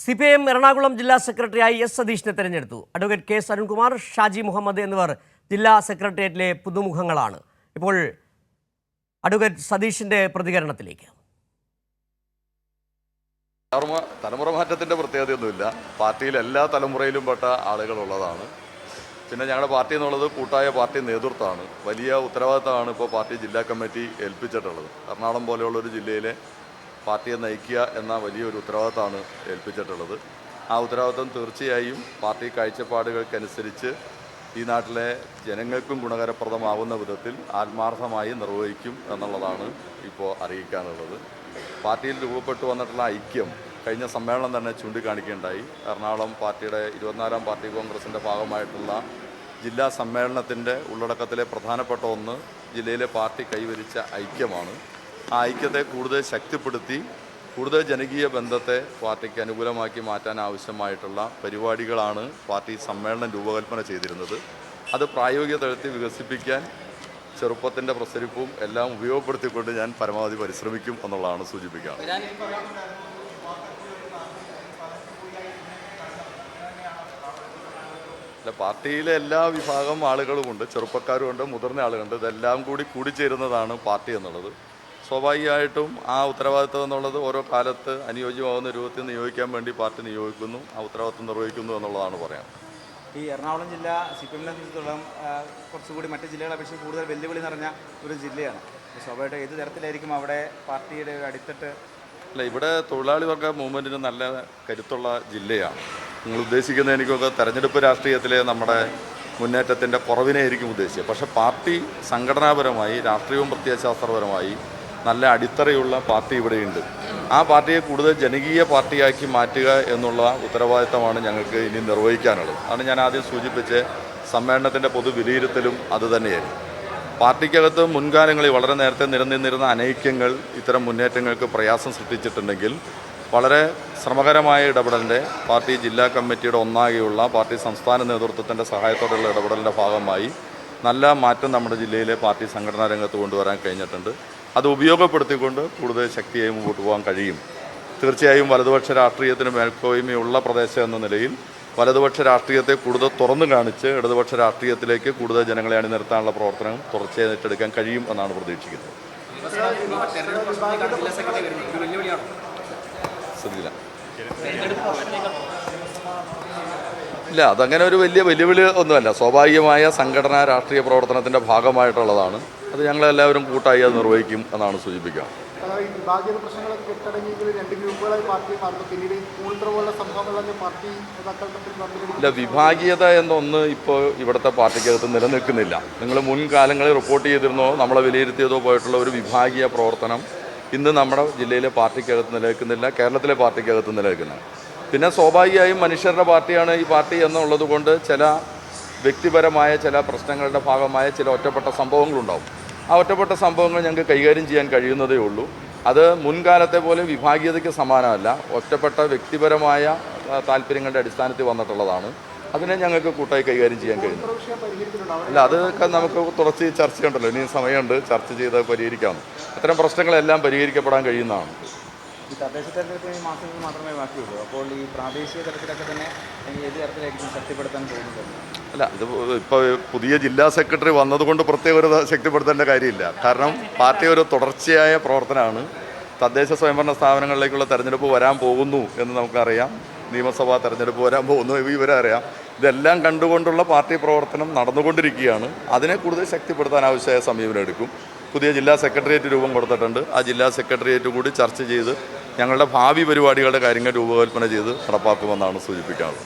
CPIM Ernakulam ജില്ലാ സെക്രട്ടറിയായി S സതീഷിനെ തെരഞ്ഞെടുത്തു. അഡ്വക്കേറ്റ് കെ സരുൺകുമാർ, ഷാജി മുഹമ്മദ് എന്നിവർ ജില്ലാ സെക്രട്ടേറിയറ്റിലെ പുതുമുഖങ്ങളാണ്. ഇപ്പോൾ അഡ്വക്കേറ്റ് സതീഷിന്റെ പ്രതികരണത്തിലേക്ക്. തലമുറ മാറ്റത്തിൻ്റെ പ്രത്യേകതയൊന്നുമില്ല. പാർട്ടിയിൽ എല്ലാ തലമുറയിലും പെട്ട ആളുകളുള്ളതാണ്. പിന്നെ ഞങ്ങളുടെ പാർട്ടി എന്നുള്ളത് കൂട്ടായ പാർട്ടി നേതൃത്വമാണ്. വലിയ ഉത്തരവാദിത്തമാണ് ഇപ്പോൾ പാർട്ടി ജില്ലാ കമ്മിറ്റി ഏൽപ്പിച്ചിട്ടുള്ളത്. എറണാകുളം പോലെയുള്ളൊരു ജില്ലയിലെ പാർട്ടിയെ നയിക്കുക എന്ന വലിയൊരു ഉത്തരവാദിത്തമാണ് ഏൽപ്പിച്ചിട്ടുള്ളത്. ആ ഉത്തരവാദിത്തം തീർച്ചയായും പാർട്ടി കാഴ്ചപ്പാടുകൾക്കനുസരിച്ച് ഈ നാട്ടിലെ ജനങ്ങൾക്കും ഗുണകരപ്രദമാവുന്ന വിധത്തിൽ ആത്മാർത്ഥമായി നിർവഹിക്കും എന്നുള്ളതാണ് ഇപ്പോൾ അറിയിക്കാനുള്ളത്. പാർട്ടിയിൽ രൂപപ്പെട്ടു വന്നിട്ടുള്ള ഐക്യം കഴിഞ്ഞ സമ്മേളനം തന്നെ ചൂണ്ടിക്കാണിക്കുകയുണ്ടായി. എറണാകുളം പാർട്ടിയുടെ 24ാം പാർട്ടി കോൺഗ്രസിൻ്റെ ഭാഗമായിട്ടുള്ള ജില്ലാ സമ്മേളനത്തിൻ്റെ ഉള്ളടക്കത്തിലെ പ്രധാനപ്പെട്ട ഒന്ന് ജില്ലയിലെ പാർട്ടി കൈവരിച്ച ഐക്യമാണ്. ആ ഐക്യത്തെ കൂടുതൽ ശക്തിപ്പെടുത്തി കൂടുതൽ ജനകീയ ബന്ധത്തെ പാർട്ടിക്ക് അനുകൂലമാക്കി മാറ്റാൻ ആവശ്യമായിട്ടുള്ള പരിപാടികളാണ് പാർട്ടി സമ്മേളനം രൂപകൽപ്പന ചെയ്തിരുന്നത്. അത് പ്രായോഗിക തലത്തിൽ വികസിപ്പിക്കാൻ ചെറുപ്പത്തിൻ്റെ പ്രസരിപ്പും എല്ലാം ഉപയോഗപ്പെടുത്തിക്കൊണ്ട് ഞാൻ പരമാവധി പരിശ്രമിക്കും എന്നുള്ളതാണ് സൂചിപ്പിക്കുക. പാർട്ടിയിലെ എല്ലാ വിഭാഗം ആളുകളുമുണ്ട്, ചെറുപ്പക്കാരുമുണ്ട്, മുതിർന്ന ആളുകളുണ്ട്. ഇതെല്ലാം കൂടിച്ചേരുന്നതാണ് പാർട്ടി എന്നുള്ളത്. സ്വാഭാവികമായിട്ടും ആ ഉത്തരവാദിത്വം എന്നുള്ളത് ഓരോ കാലത്ത് അനുയോജ്യമാകുന്ന രൂപത്തിൽ നിയോഗിക്കാൻ വേണ്ടി പാർട്ടി നിയോഗിക്കുന്നു, ആ ഉത്തരവാദിത്വം നിർവഹിക്കുന്നു എന്നുള്ളതാണ് പറയാൻ. ഈ എറണാകുളം ജില്ല CPIMനെ സംബന്ധിച്ചിടത്തോളം കുറച്ചുകൂടി മറ്റ് ജില്ലകളെ അപേക്ഷിച്ച് കൂടുതൽ വെല്ലുവിളി നിറഞ്ഞ ഒരു ജില്ലയാണ്. സ്വാഭാവികമായിട്ട് ഏത് തരത്തിലായിരിക്കും അവിടെ പാർട്ടിയുടെ അടിത്തട്ട്? അല്ല, ഇവിടെ തൊഴിലാളി വർഗ മൂവ്മെൻറ്റിന് നല്ല കരുത്തുള്ള ജില്ലയാണ്. നിങ്ങൾ ഉദ്ദേശിക്കുന്ന എനിക്കൊക്കെ തെരഞ്ഞെടുപ്പ് രാഷ്ട്രീയത്തിലെ നമ്മുടെ മുന്നേറ്റത്തിൻ്റെ കുറവിനെ ആയിരിക്കും ഉദ്ദേശിച്ചത്. പക്ഷേ പാർട്ടി സംഘടനാപരമായി, രാഷ്ട്രീയവും പ്രത്യയശാസ്ത്രപരമായി നല്ല അടിത്തറയുള്ള പാർട്ടി ഇവിടെയുണ്ട്. ആ പാർട്ടിയെ കൂടുതൽ ജനകീയ പാർട്ടിയാക്കി മാറ്റുക എന്നുള്ള ഉത്തരവാദിത്തമാണ് ഞങ്ങൾക്ക് ഇനി നിർവഹിക്കാനുള്ളത്. അതാണ് ഞാൻ ആദ്യം സൂചിപ്പിച്ച സമ്മേളനത്തിൻ്റെ പൊതു വിലയിരുത്തലും അതുതന്നെയായിരുന്നു. പാർട്ടിക്കകത്ത് മുൻകാലങ്ങളിൽ വളരെ നേരത്തെ നിലനിന്നിരുന്ന അനൈക്യങ്ങൾ ഇത്തരം മുന്നേറ്റങ്ങൾക്ക് പ്രയാസം സൃഷ്ടിച്ചിട്ടുണ്ടെങ്കിൽ വളരെ ശ്രമകരമായ ഇടപെടലിൻ്റെ പാർട്ടി ജില്ലാ കമ്മിറ്റിയുടെ ഒന്നാകെയുള്ള പാർട്ടി സംസ്ഥാന നേതൃത്വത്തിൻ്റെ സഹായത്തോടെയുള്ള ഇടപെടലിൻ്റെ ഭാഗമായി നല്ല മാറ്റം നമ്മുടെ ജില്ലയിലെ പാർട്ടി സംഘടനാ രംഗത്ത് കൊണ്ടുവരാൻ കഴിഞ്ഞിട്ടുണ്ട്. അത് ഉപയോഗപ്പെടുത്തിക്കൊണ്ട് കൂടുതൽ ശക്തിയായി മുമ്പോട്ട് പോകാൻ കഴിയും. തീർച്ചയായും വലതുപക്ഷ രാഷ്ട്രീയത്തിന് മേൽക്കോയ്മയുള്ള പ്രദേശം എന്ന നിലയിൽ വലതുപക്ഷ രാഷ്ട്രീയത്തെ കൂടുതൽ തുറന്നു കാണിച്ച് ഇടതുപക്ഷ രാഷ്ട്രീയത്തിലേക്ക് കൂടുതൽ ജനങ്ങളെ അണിനിർത്താനുള്ള പ്രവർത്തനം തുടർച്ചയായി ഏറ്റെടുക്കാൻ കഴിയും എന്നാണ് പ്രതീക്ഷിക്കുന്നത്. ഇല്ല, അതങ്ങനെ ഒരു വലിയ വെല്ലുവിളി ഒന്നുമല്ല. സ്വാഭാവികമായ സംഘടനാ രാഷ്ട്രീയ പ്രവർത്തനത്തിൻ്റെ ഭാഗമായിട്ടുള്ളതാണ്. അത് ഞങ്ങളെല്ലാവരും കൂട്ടായി അത് നിർവഹിക്കും എന്നാണ് സൂചിപ്പിക്കുക. ഇല്ല, വിഭാഗീയത എന്നൊന്ന് ഇപ്പോൾ ഇവിടുത്തെ പാർട്ടിക്കകത്ത് നിലനിൽക്കുന്നില്ല. നിങ്ങൾ മുൻകാലങ്ങളിൽ റിപ്പോർട്ട് ചെയ്തിരുന്നോ നമ്മളെ വിലയിരുത്തിയതോ പോയിട്ടുള്ള ഒരു വിഭാഗീയ പ്രവർത്തനം ഇന്ന് നമ്മുടെ ജില്ലയിലെ പാർട്ടിക്കകത്ത് നിലനിൽക്കുന്നില്ല, കേരളത്തിലെ പാർട്ടിക്കകത്ത് നിലനിൽക്കുന്നത്. പിന്നെ സ്വാഭാവികമായും മനുഷ്യരുടെ പാർട്ടിയാണ് ഈ പാർട്ടി എന്നുള്ളത് കൊണ്ട് ചില വ്യക്തിപരമായ ചില പ്രശ്നങ്ങളുടെ ഭാഗമായ ചില ഒറ്റപ്പെട്ട സംഭവങ്ങളുണ്ടാവും. ആ ഒറ്റപ്പെട്ട സംഭവങ്ങൾ ഞങ്ങൾക്ക് കൈകാര്യം ചെയ്യാൻ കഴിയുന്നതേ ഉള്ളൂ. അത് മുൻകാലത്തെ പോലെ വിഭാഗീയതയ്ക്ക് സമാനമല്ല, ഒറ്റപ്പെട്ട വ്യക്തിപരമായ താല്പര്യങ്ങളുടെ അടിസ്ഥാനത്തിൽ വന്നിട്ടുള്ളതാണ്. അതിനെ ഞങ്ങൾക്ക് കൂട്ടായി കൈകാര്യം ചെയ്യാൻ കഴിയുന്നു. അല്ല, അതൊക്കെ നമുക്ക് തുടർച്ച ചർച്ചയുണ്ടല്ലോ, ഇനിയും സമയമുണ്ട്, ചർച്ച ചെയ്ത് പരിഹരിക്കാവുന്നു. അത്തരം പ്രശ്നങ്ങളെല്ലാം പരിഹരിക്കപ്പെടാൻ കഴിയുന്നതാണ്. ഈ തദ്ദേശ തെരഞ്ഞെടുപ്പിന് മാസങ്ങൾ മാത്രമേ ബാക്കിയുള്ളൂ. അപ്പോൾ ഈ പ്രാദേശിക തലത്തിലൊക്കെ തന്നെ ഏത് തരത്തിലായിരിക്കും ശക്തിപ്പെടുത്താൻ പോകുന്നത്? അല്ല, ഇത് ഇപ്പോൾ പുതിയ ജില്ലാ സെക്രട്ടറി വന്നതുകൊണ്ട് പ്രത്യേക ഒരു ശക്തിപ്പെടുത്തേണ്ട കാര്യമില്ല. കാരണം പാർട്ടി ഒരു തുടർച്ചയായ പ്രവർത്തനമാണ്. തദ്ദേശ സ്വയംഭരണ സ്ഥാപനങ്ങളിലേക്കുള്ള തെരഞ്ഞെടുപ്പ് വരാൻ പോകുന്നു എന്ന് നമുക്കറിയാം. നിയമസഭാ തെരഞ്ഞെടുപ്പ് വരാൻ പോകുന്നു ഇവരെ അറിയാം. ഇതെല്ലാം കണ്ടുകൊണ്ടുള്ള പാർട്ടി പ്രവർത്തനം നടന്നുകൊണ്ടിരിക്കുകയാണ്. അതിനെ കൂടുതൽ ശക്തിപ്പെടുത്താൻ ആവശ്യമായ സമീപനം എടുക്കും. പുതിയ ജില്ലാ സെക്രട്ടേറിയറ്റ് രൂപം കൊടുത്തിട്ടുണ്ട്. ആ ജില്ലാ സെക്രട്ടേറിയറ്റ് കൂടി ചർച്ച ചെയ്ത് ഞങ്ങളുടെ ഭാവി പരിപാടികളുടെ കാര്യങ്ങൾ രൂപകൽപ്പന ചെയ്ത് നടപ്പാക്കുമെന്നാണ് സൂചിപ്പിക്കാനുള്ളത്.